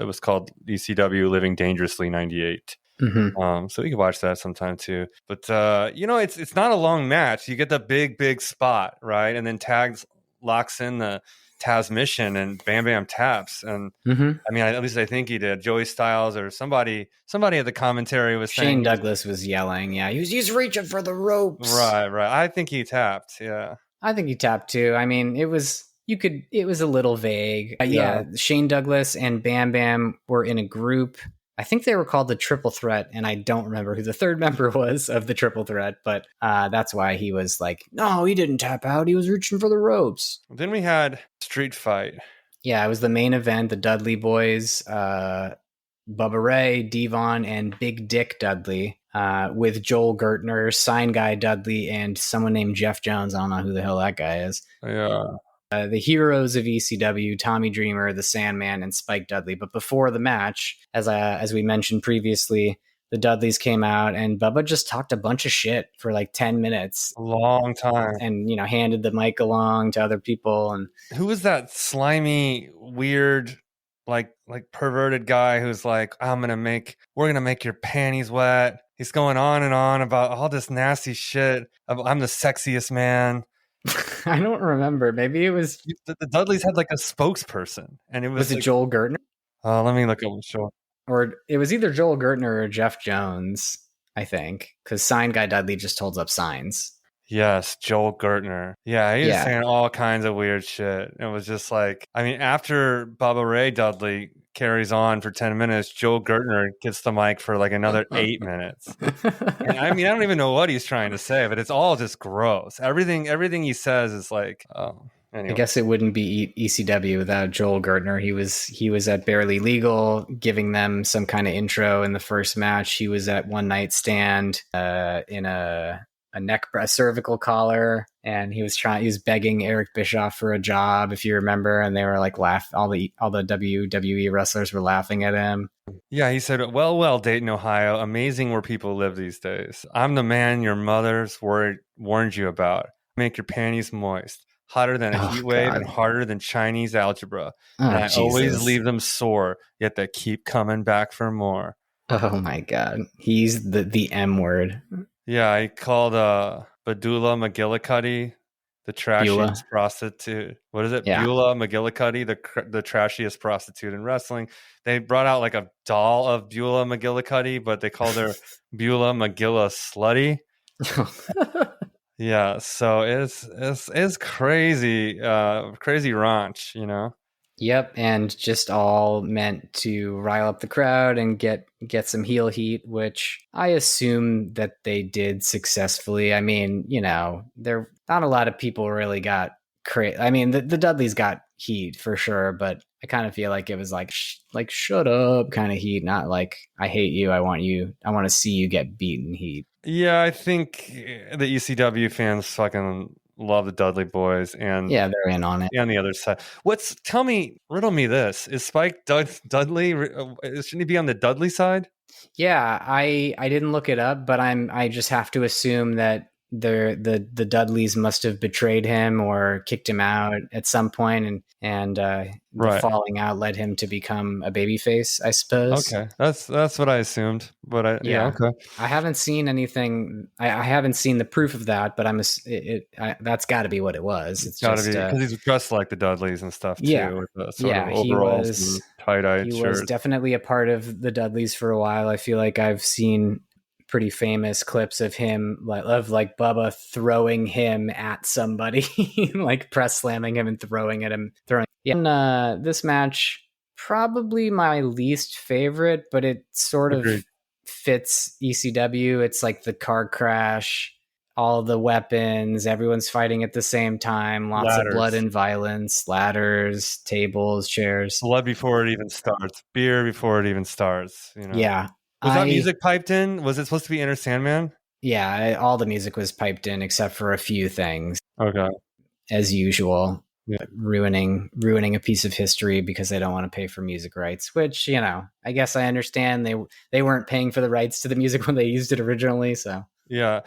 was called ECW Living Dangerously 98. So we can watch that sometime too. But it's not a long match. You get the big spot, right? And then Tags locks in the Taz mission, and Bam Bam taps. And I mean, at least I think he did. Joey Styles or somebody at the commentary was saying
Shane Douglas was yelling. Yeah, he's reaching for the ropes.
Right. I think he tapped. Yeah,
I think he tapped too. I mean, it was a little vague. Yeah, Shane Douglas and Bam Bam were in a group. I think they were called the Triple Threat, and I don't remember who the third member was of the Triple Threat, but that's why he was like, no, he didn't tap out. He was reaching for the ropes.
Then we had Street Fight.
Yeah, it was the main event. The Dudley Boys, Bubba Ray, Devon, and Big Dick Dudley, with Joel Gertner, Sign Guy Dudley, and someone named Jeff Jones. I don't know who the hell that guy is.
Yeah.
The heroes of ECW, Tommy Dreamer, the Sandman, and Spike Dudley. But before the match, as we mentioned previously, the Dudleys came out, and Bubba just talked a bunch of shit for like 10 minutes.
A long time.
And, handed the mic along to other people. And
who was that slimy, weird, like perverted guy who's like, we're going to make your panties wet. He's going on and on about all this nasty shit. I'm the sexiest man.
I don't remember. Maybe it was
the Dudleys had like a spokesperson, and it was
it Joel Gertner?
Let me look up the show.
Or it was either Joel Gertner or Jeff Jones, I think, because Sign Guy Dudley just holds up signs.
Yes, Joel Gertner. Yeah, he was saying all kinds of weird shit. It was just like, I mean, after Bubba Ray Dudley carries on for 10 minutes, Joel Gertner gets the mic for like another 8 minutes. And I mean, I don't even know what he's trying to say, but it's all just gross. Everything he says is like, anyway.
I guess it wouldn't be ECW without Joel Gertner. He was at Barely Legal, giving them some kind of intro in the first match. He was at One Night Stand in a cervical collar, and he was begging Eric Bischoff for a job, if you remember, and they were like all the WWE wrestlers were laughing at him.
Yeah, he said, well, Dayton, Ohio, amazing where people live these days. I'm the man your mother's warned you about. Make your panties moist. Hotter than a Heatwave and harder than Chinese algebra. And I always leave them sore, yet they keep coming back for more.
Oh my God. He's the M word.
Yeah, he called Badula McGillicuddy the trashiest prostitute. What is it? Yeah. Beulah McGillicuddy, the trashiest prostitute in wrestling. They brought out like a doll of Beulah McGillicuddy, but they called her Beulah McGilla Slutty. Yeah, so it's crazy, crazy raunch,
Yep, and just all meant to rile up the crowd and get some heel heat, which I assume that they did successfully. I mean, there not a lot of people really got crazy. I mean, the Dudleys got heat for sure, but I kind of feel like it was like shut up kind of heat, not like I hate you, I want to see you get beaten heat.
Yeah, I think the ECW fans fucking love the Dudley Boys, and
yeah, they're in on it.
On the other side, riddle me this: is Spike Dudley? Shouldn't he be on the Dudley side?
Yeah, I didn't look it up, but I just have to assume that the Dudleys must have betrayed him or kicked him out at some point, and the falling out led him to become a babyface, I suppose.
Okay, that's what I assumed, but yeah, okay.
I haven't seen anything. I haven't seen the proof of that, but that's got to be what it was. It's
gotta
just
be because he's dressed like the Dudleys and stuff
yeah,
too, with the sort of overalls and tie-dyed
he
shirts.
was definitely a part of the Dudleys for a while. I feel like I've seen pretty famous clips of him, of like Bubba throwing him at somebody, like press slamming him and throwing at him. And this match, probably my least favorite, but it sort of fits ECW. It's like the car crash, all the weapons, everyone's fighting at the same time, lots of blood and violence, ladders, tables, chairs.
Blood before it even starts, beer before it even starts.
Yeah.
Was that music piped in? Was it supposed to be Enter Sandman?
Yeah, all the music was piped in except for a few things.
Okay.
As usual, ruining a piece of history because they don't want to pay for music rights, which, I guess I understand. They weren't paying for the rights to the music when they used it originally, so.
Yeah.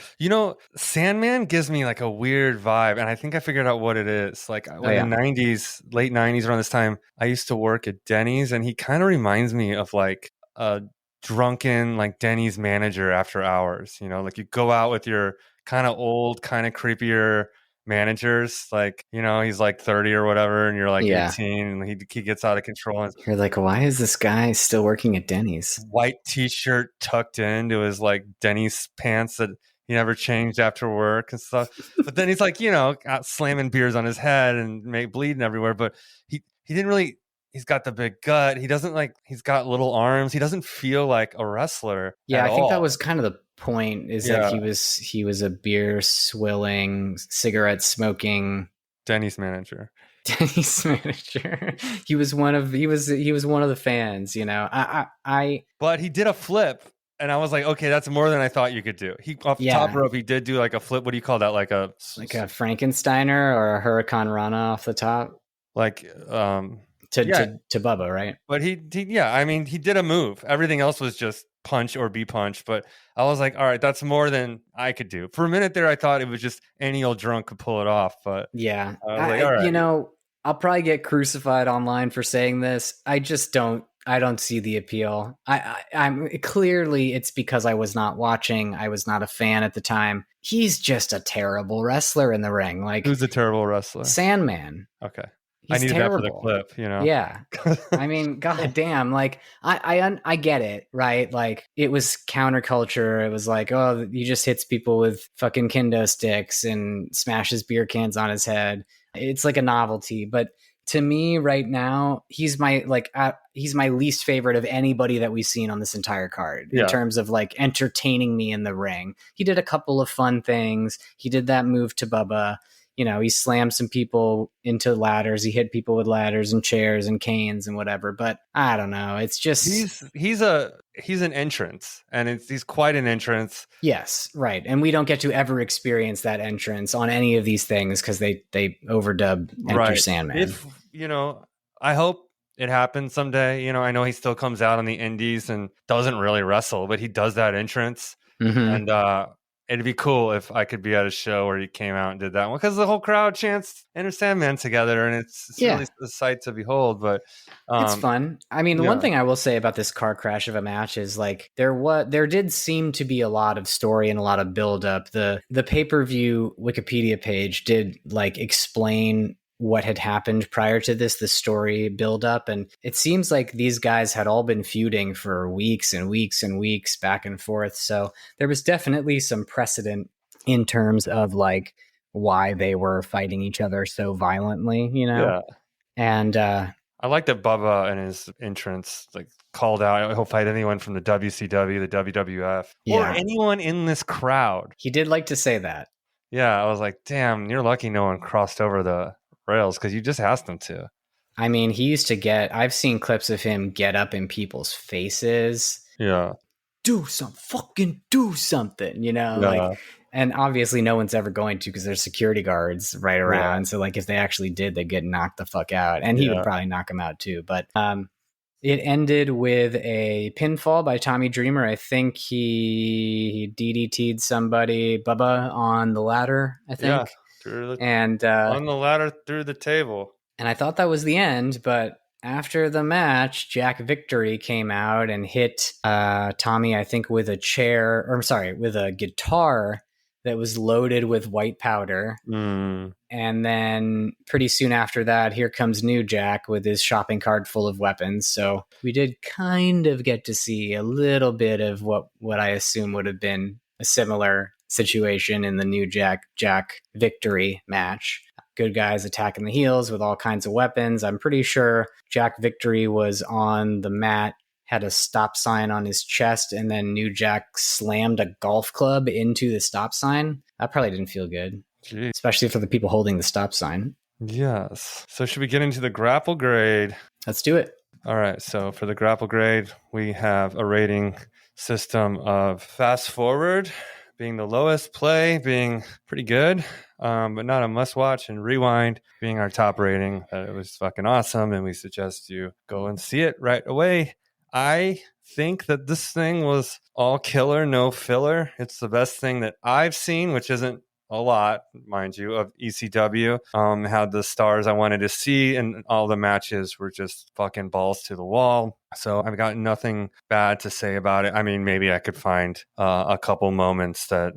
Sandman gives me like a weird vibe, and I think I figured out what it is. Like in the 90s, late 90s, around this time, I used to work at Denny's, and he kind of reminds me of like a drunken like Denny's manager after hours. Like you go out with your kind of old, kind of creepier managers, like he's like 30 or whatever, and you're like 18, and he gets out of control, and
you're like, why is this guy still working at Denny's?
White t-shirt tucked into his like Denny's pants that he never changed after work and stuff. But then he's like out slamming beers on his head and bleeding everywhere, but he didn't really. He's got the big gut. He doesn't he's got little arms. He doesn't feel like a wrestler.
Yeah, I think that was kind of the point, is that he was a beer swilling, cigarette smoking
Denny's manager.
He was one of the fans,
But he did a flip, and I was like, okay, that's more than I thought you could do. He off the top rope, he did do like a flip. What do you call that? Like a
Frankensteiner or a Hurricane Rana off the top? To Bubba, right?
But he did a move. Everything else was just punch or be punched. But I was like, all right, that's more than I could do. For a minute there, I thought it was just any old drunk could pull it off. But
yeah,
I was like, all right.
I'll probably get crucified online for saying this. I just don't see the appeal. I'm clearly, it's because I was not watching. I was not a fan at the time. He's just a terrible wrestler in the ring. Like,
who's a terrible wrestler?
Sandman.
Okay.
He's
I need
terrible.
that for the clip,
Yeah. I mean, goddamn, like I get it, right? Like it was counterculture. It was like, oh, he just hits people with fucking kendo sticks and smashes beer cans on his head. It's like a novelty, but to me right now, he's my least favorite of anybody that we've seen on this entire card in terms of like entertaining me in the ring. He did a couple of fun things. He did that move to Bubba. He slammed some people into ladders. He hit people with ladders and chairs and canes and whatever. But I don't know. It's just
he's an entrance, and he's quite an entrance.
Yes, right. And we don't get to ever experience that entrance on any of these things because they overdub Enter Sandman.
If I hope it happens someday. I know he still comes out on the indies and doesn't really wrestle, but he does that entrance, and it'd be cool if I could be at a show where he came out and did that one, because the whole crowd chants Enter Sandman together, and it's really a sight to behold. But
it's fun. I mean, one thing I will say about this car crash of a match is like there did seem to be a lot of story and a lot of build up. The pay-per-view Wikipedia page did like explain what had happened prior to this, the story build up. And it seems like these guys had all been feuding for weeks and weeks and weeks back and forth. So there was definitely some precedent in terms of like why they were fighting each other so violently,
Yeah.
And
I like that Bubba and his entrance like called out, he'll fight anyone from the WCW, the WWF, or anyone in this crowd.
He did like to say that.
Yeah, I was like, damn, you're lucky no one crossed over the rails, because you just asked him to.
I mean, I've seen clips of him get up in people's faces.
Yeah.
Do something, like, and obviously no one's ever going to, because there's security guards right around. So like if they actually did, they'd get knocked the fuck out, and he would probably knock him out too. But It ended with a pinfall by Tommy Dreamer. I think he DDT'd somebody, Bubba, on the ladder, I think. And
on the ladder through the table.
And I thought that was the end, but after the match, Jack Victory came out and hit Tommy, I think, with a guitar that was loaded with white powder. And then pretty soon after that, here comes New Jack with his shopping cart full of weapons. So we did kind of get to see a little bit of what I assume would have been a similar situation in the New Jack Victory match. Good guys attacking the heels with all kinds of weapons. I'm pretty sure Jack Victory was on the mat, had a stop sign on his chest, and then New Jack slammed a golf club into the stop sign. That probably didn't feel good.
Jeez.
Especially for the people holding the stop sign.
Yes. So should we get into the grapple grade?
Let's do it.
All right. So for the grapple grade, we have a rating system of fast forward being the lowest, play being pretty good, but not a must watch, and rewind being our top rating. It was fucking awesome, and we suggest you go and see it right away. I think that this thing was all killer, no filler. It's the best thing that I've seen, which isn't a lot, mind you, of ECW. Had the stars I wanted to see, and all the matches were just fucking balls to the wall. So I've got nothing bad to say about it. I mean, maybe I could find a couple moments that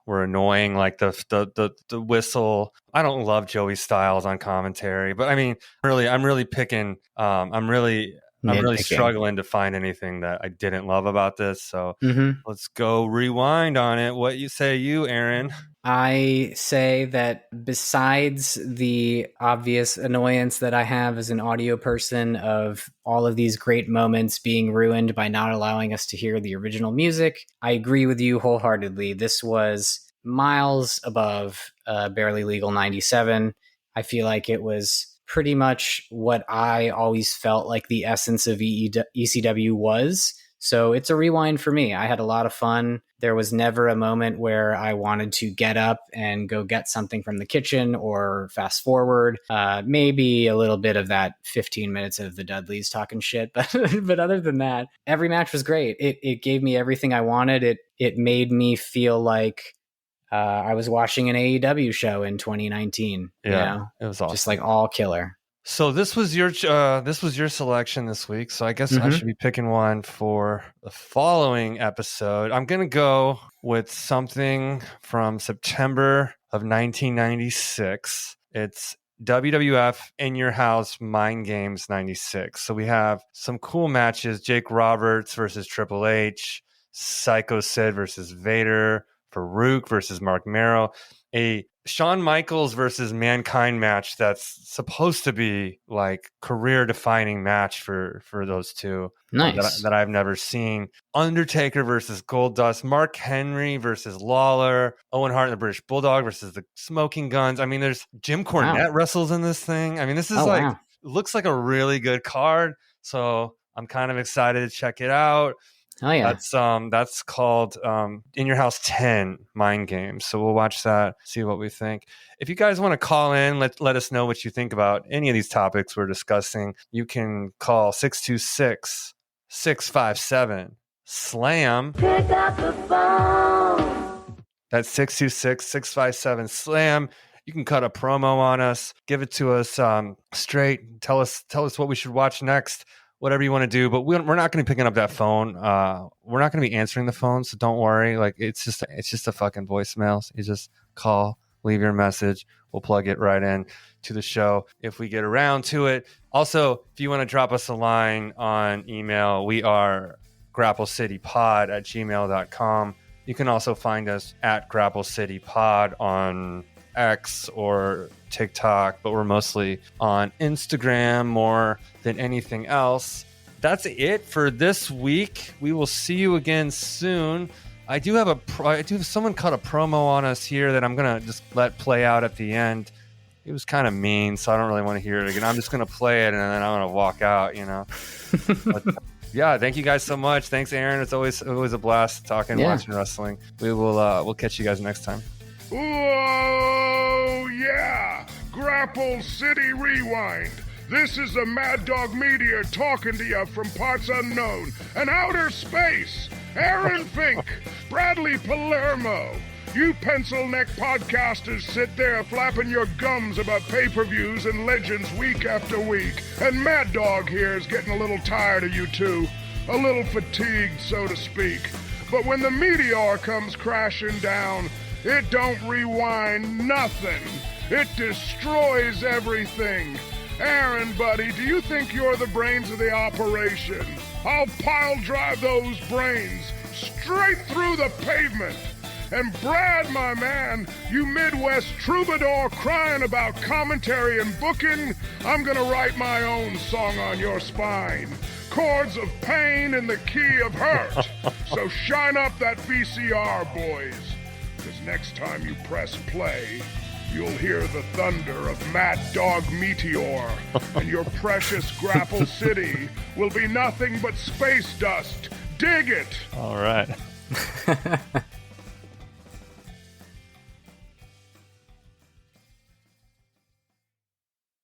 were annoying, like the whistle. I don't love Joey Styles on commentary, but I mean, I'm really picking. I'm really struggling to find anything that I didn't love about this. So let's go rewind on it. What you say, Aaron?
I say that besides the obvious annoyance that I have as an audio person of all of these great moments being ruined by not allowing us to hear the original music, I agree with you wholeheartedly. This was miles above Barely Legal 97. I feel like it was pretty much what I always felt like the essence of ECW was. So it's a rewind for me. I had a lot of fun. There was never a moment where I wanted to get up and go get something from the kitchen or fast forward. Maybe a little bit of that 15 minutes of the Dudleys talking shit. But other than that, every match was great. It gave me everything I wanted. It made me feel like I was watching an AEW show in 2019.
Yeah, it was awesome.
Just like all killer.
So this was your selection this week. So I guess I should be picking one for the following episode. I'm going to go with something from September of 1996. It's WWF In Your House Mind Games 96. So we have some cool matches. Jake Roberts versus Triple H, Psycho Sid versus Vader, Farouk versus Mark Merrow, a Shawn Michaels versus Mankind match that's supposed to be like career-defining match for those two.
Nice.
That I've never seen. Undertaker versus Goldust, Mark Henry versus Lawler, Owen Hart and the British Bulldog versus the Smoking Guns. I mean, there's Jim Cornette wrestles in this thing. I mean, this is looks like a really good card. So I'm kind of excited to check it out.
Oh yeah,
that's called In Your House 10 Mind Games. So we'll watch that, see what we think. If you guys want to call in, let us know what you think about any of these topics we're discussing. You can call 626-657-SLAM.
Pick up the phone.
That's 626-657-SLAM. You can cut a promo on us, give it to us straight. Tell us what we should watch next. Whatever you want to do, but we're not going to be picking up that phone. We're not going to be answering the phone, so don't worry. Like it's just a fucking voicemail. So you just call, leave your message. We'll plug it right in to the show if we get around to it. Also, if you want to drop us a line on email, we are grapplecitypod@gmail.com. You can also find us at Grapple City Pod on X or TikTok, but we're mostly on Instagram more than anything else. That's it for this week. We will see you again soon. I do have someone cut a promo on us here that I'm gonna just let play out at the end. It was kind of mean, so I don't really want to hear it again. I'm just gonna play it and then I'm gonna walk out, But, yeah, thank you guys so much. Thanks, Aaron. It's always a blast talking and watching wrestling. We'll catch you guys next time.
Oh, yeah! Grapple City Rewind, This is the Mad Dog Meteor talking to you from parts unknown and outer space. Aaron Fink, Bradley Palermo. You pencil-neck podcasters sit there flapping your gums about pay-per-views and legends week after week. And Mad Dog here is getting a little tired of you two. A little fatigued, so to speak. But when the meteor comes crashing down, it don't rewind nothing. It destroys everything. Aaron, buddy, do you think you're the brains of the operation? I'll pile drive those brains straight through the pavement. And Brad, my man, you Midwest troubadour crying about commentary and booking, I'm gonna write my own song on your spine. Chords of pain in the key of hurt. So shine up that VCR, boys. Because next time you press play, you'll hear the thunder of Mad Dog Meteor, and your precious Grapple City will be nothing but space dust. Dig it!
All right.